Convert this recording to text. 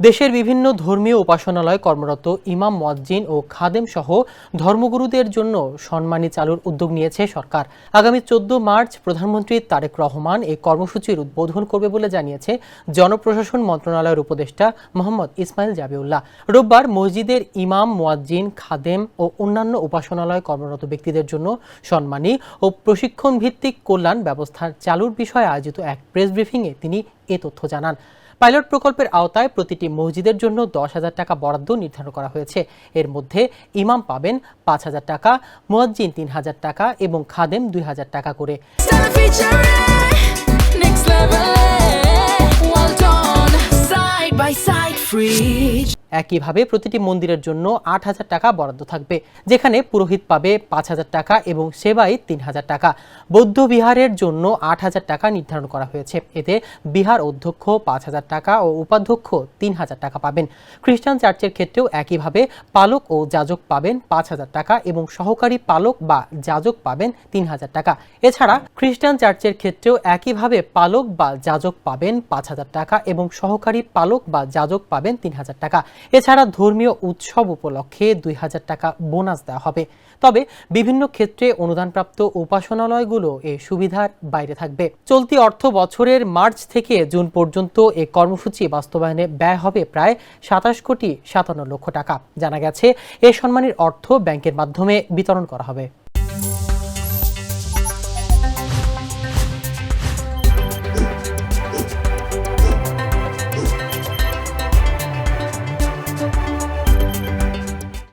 দেশের বিভিন্ন ধর্মীয় উপাসনালয় কর্মরত ইমাম, মুয়াজ্জিন ও খাদেম সহ ধর্মগুরুদের জন্য সম্মানী চালুর উদ্যোগ নিয়েছে সরকার। আগামী 14 মার্চ প্রধানমন্ত্রী তারেক রহমান এই কর্মসূচির উদ্বোধন করবে বলে জানিয়েছে জনপ্রশাসন মন্ত্রণালয়ের উপদেষ্টা মোহাম্মদ ইসমাইল জাবিউল্লাহ। রোববার মসজিদের ইমাম, মুয়াজ্জিন, খাদেম ও অন্যান্য উপাসনালয় কর্মরত ব্যক্তিদের জন্য সম্মানী ও প্রশিক্ষণ ভিত্তিক কল্যাণ ব্যবস্থা চালুর বিষয়ে আয়োজিত এক প্রেস ব্রিফিংয়ে তিনি এ তথ্য জানান। পাইলট প্রকল্পের আওতায় প্রতিটি মসজিদের জন্য 10,000 টাকা বরাদ্দ নির্ধারণ করা হয়েছে। এর মধ্যে ইমাম পাবেন 5,000 টাকা, মুয়াজ্জিন 3,000 টাকা এবং খাদেম 2,000 টাকা করে। একইভাবে প্রতিটি মন্দিরের জন্য 8,000 টাকা বরাদ্দ থাকবে, যেখানে পুরোহিত পাবে 5,000 টাকা এবং সেবাই 3,000 টাকা। বৌদ্ধ বিহারের জন্য 8,000 টাকা নির্ধারণ করা হয়েছে। এতে বিহার অধ্যক্ষ 5,000 টাকা ও উপাধ্যক্ষ 3,000 টাকা পাবেন। খ্রিস্টান চার্চের ক্ষেত্রেও একইভাবে পালক ও যাজক পাবেন 5,000 টাকা এবং সহকারী পালক বা যাজক পাবেন 3,000 টাকা। এছাড়া খ্রিস্টান চার্চের ক্ষেত্রেও একইভাবে পালক বা যাজক পাবেন 5,000 টাকা এবং সহকারী পালক বা যাজক পাবেন 3,000 টাকা। এছাড়া ধর্মীয় উৎসব উপলক্ষে 2,000 টাকা বোনাস দেওয়া হবে। তবে বিভিন্ন ক্ষেত্রে অনুদানপ্রাপ্ত উপাসনালয়গুলো এই সুবিধার বাইরে থাকবে। চলতি অর্থ বছরের মার্চ থেকে জুন পর্যন্ত এই কর্মসূচি বাস্তবায়নে ব্যয় হবে প্রায় 27 কোটি 57 লক্ষ টাকা। জানা গেছে, এ সম্মানের অর্থ ব্যাংকের মাধ্যমে বিতরণ করা হবে।